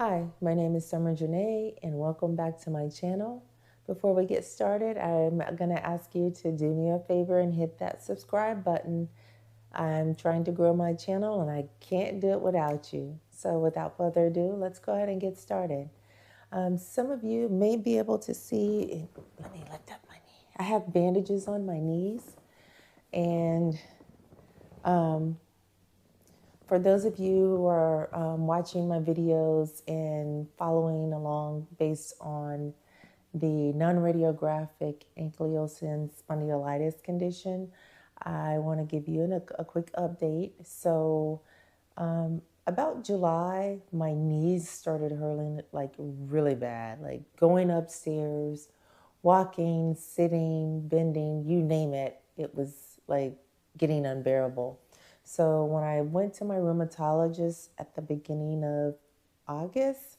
Hi, my name is Summer Janae, and welcome back to my channel. Before we get started, I'm going to ask you to do me a favor and hit that subscribe button. I'm trying to grow my channel and I can't do it without you. So without further ado, let's go ahead and get started. Some of you may be able to see, let me lift up my knee. I have bandages on my knees, and for those of you who are watching my videos and following along based on the non-radiographic ankylosing spondylitis condition, I want to give you a quick update. So about July, my knees started hurting like really bad, like going upstairs, walking, sitting, bending, you name it. It was like getting unbearable. So when I went to my rheumatologist at the beginning of August,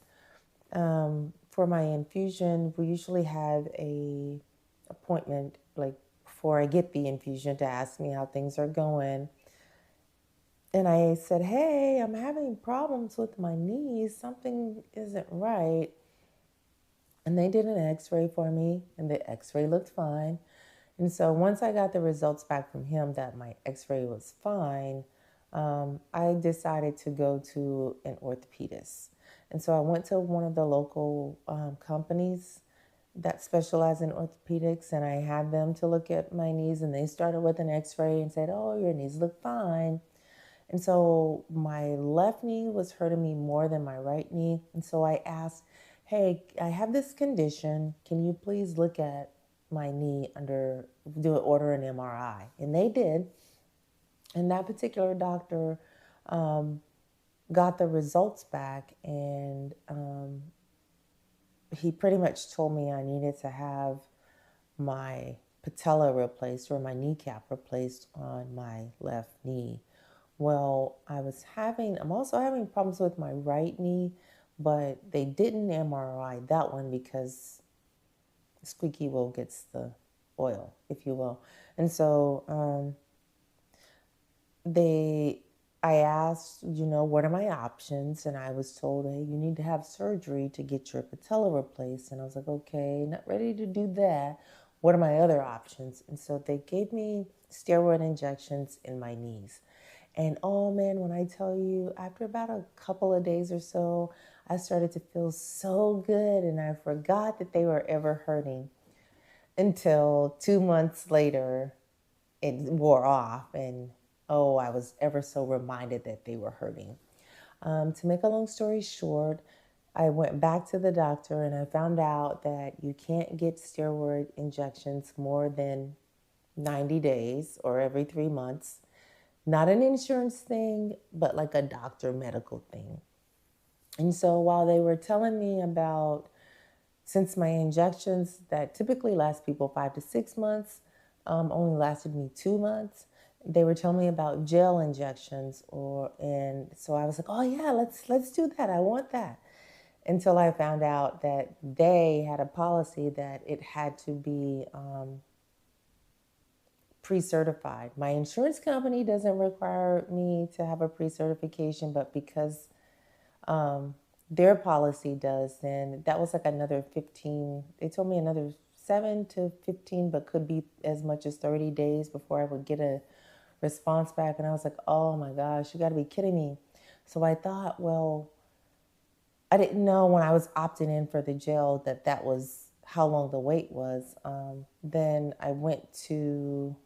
for my infusion, we usually have a appointment like before I get the infusion to ask me how things are going. And I said, hey, I'm having problems with my knees. Something isn't right. And they did an x-ray for me, and the x-ray looked fine. And so once I got the results back from him that my x-ray was fine, I decided to go to an orthopedist. And so I went to one of the local companies that specialize in orthopedics, and I had them to look at my knees, and they started with an x-ray and said, oh, your knees look fine. And so my left knee was hurting me more than my right knee. And so I asked, hey, I have this condition. Can you please look at my knee order an MRI? And they did. And that particular doctor got the results back, and he pretty much told me I needed to have my patella replaced, or my kneecap replaced on my left knee. Well, I'm also having problems with my right knee, but they didn't MRI that one because squeaky wheel gets the oil, if you will. And so I asked, what are my options? And I was told, hey, you need to have surgery to get your patella replaced. And I was like, okay, not ready to do that. What are my other options? And so they gave me steroid injections in my knees. And oh man, when I tell you, after about a couple of days or so, I started to feel so good, and I forgot that they were ever hurting until 2 months later it wore off, and oh, I was ever so reminded that they were hurting. To make a long story short, I went back to the doctor and I found out that you can't get steroid injections more than 90 days or every 3 months. Not an insurance thing, but like a doctor medical thing. And so while they were telling me about, since my injections that typically last people 5 to 6 months only lasted me 2 months, they were telling me about gel injections, and so I was like, oh yeah, let's do that. I want that. Until I found out that they had a policy that it had to be pre-certified. My insurance company doesn't require me to have a pre-certification, but because their policy does, then that was like another 15. They told me another 7 to 15, but could be as much as 30 days before I would get a response back. And I was like, oh my gosh, you got to be kidding me. So I thought, well, I didn't know when I was opting in for the gel that was how long the wait was. Then I went to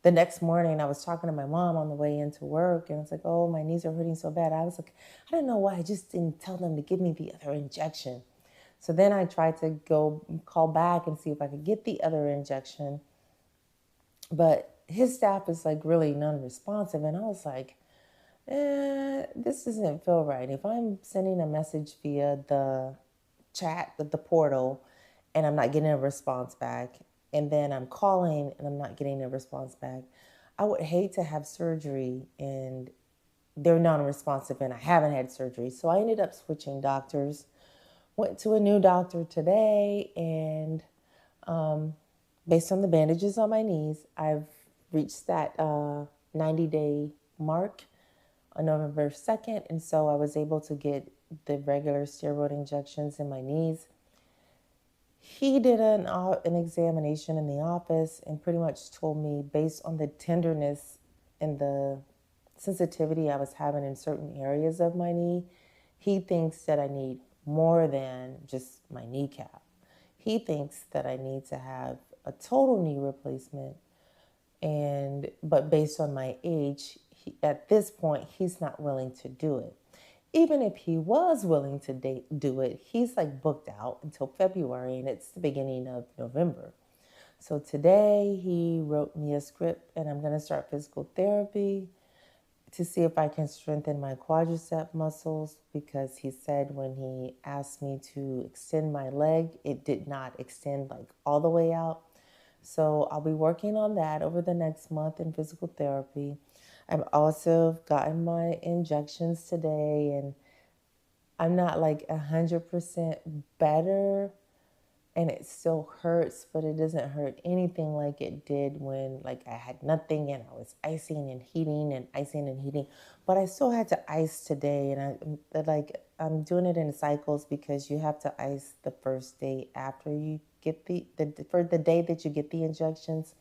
the next morning. I was talking to my mom on the way into work, and it's like, oh, my knees are hurting so bad. I was like, I don't know why I just didn't tell them to give me the other injection. So then I tried to go call back and see if I could get the other injection, but his staff is like really non-responsive, and I was like, this doesn't feel right. If I'm sending a message via the chat, the portal, and I'm not getting a response back, and then I'm calling and I'm not getting a response back, I would hate to have surgery and they're non-responsive and I haven't had surgery. So I ended up switching doctors, went to a new doctor today, and based on the bandages on my knees, I've reached that 90-day mark on November 2nd, and so I was able to get the regular steroid injections in my knees. He did an examination in the office and pretty much told me, based on the tenderness and the sensitivity I was having in certain areas of my knee, he thinks that I need more than just my kneecap. He thinks that I need to have a total knee replacement, but based on my age, at this point, he's not willing to do it. Even if he was willing to do it, he's like booked out until February, and it's the beginning of November. So today he wrote me a script, and I'm going to start physical therapy to see if I can strengthen my quadricep muscles, because he said when he asked me to extend my leg, it did not extend like all the way out. So I'll be working on that over the next month in physical therapy. I've also gotten my injections today, and I'm not like 100% better, and it still hurts, but it doesn't hurt anything like it did when like I had nothing and I was icing and heating and icing and heating. But I still had to ice today, and I'm doing it in cycles, because you have to ice the first day after you get for the day that you get the injections.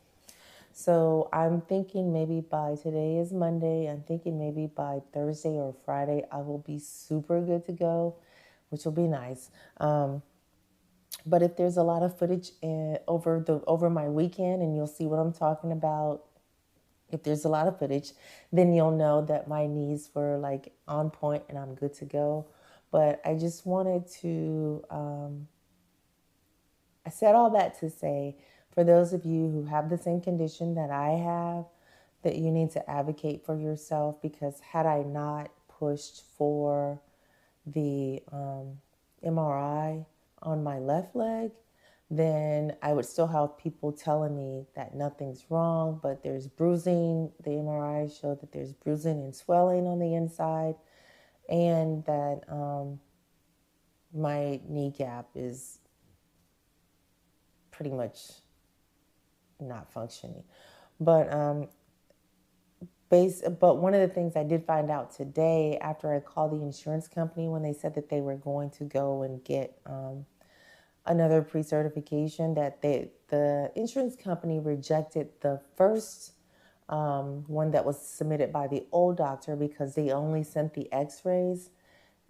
So I'm thinking maybe by, today is Monday, I'm thinking maybe by Thursday or Friday I will be super good to go, which will be nice. But if there's a lot of footage over my weekend, and you'll see what I'm talking about, if there's a lot of footage, then you'll know that my knees were like on point and I'm good to go. But I just wanted to, I said all that to say, for those of you who have the same condition that I have, that you need to advocate for yourself, because had I not pushed for the MRI on my left leg, then I would still have people telling me that nothing's wrong, but there's bruising. The MRI showed that there's bruising and swelling on the inside, and that my kneecap is pretty much not functioning. But but one of the things I did find out today, after I called the insurance company, when they said that they were going to go and get another pre-certification, that the insurance company rejected the first one that was submitted by the old doctor, because they only sent the x-rays,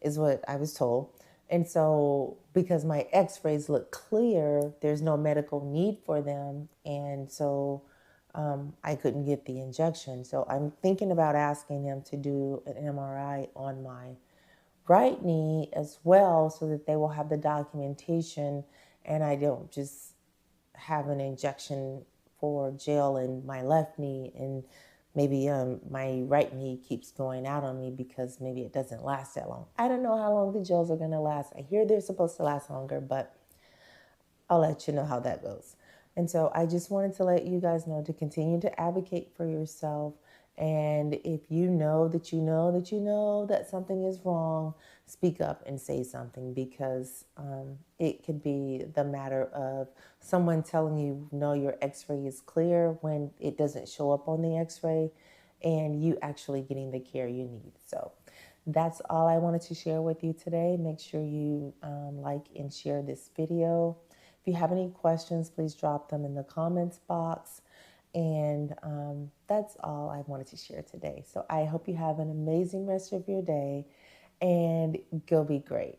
is what I was told. And so because my x-rays look clear, there's no medical need for them. And so I couldn't get the injection. So I'm thinking about asking him to do an MRI on my right knee as well, so that they will have the documentation, and I don't just have an injection for gel in my left knee, and maybe my right knee keeps going out on me because maybe it doesn't last that long. I don't know how long the gels are going to last. I hear they're supposed to last longer, but I'll let you know how that goes. And so I just wanted to let you guys know to continue to advocate for yourself. And if you know that you know that you know that something is wrong, speak up and say something, because it could be the matter of someone telling you, no, your x-ray is clear, when it doesn't show up on the x-ray, and you actually getting the care you need. So that's all I wanted to share with you today. Make sure you like and share this video. If you have any questions, please drop them in the comments box. And that's all I wanted to share today. So I hope you have an amazing rest of your day, and go be great.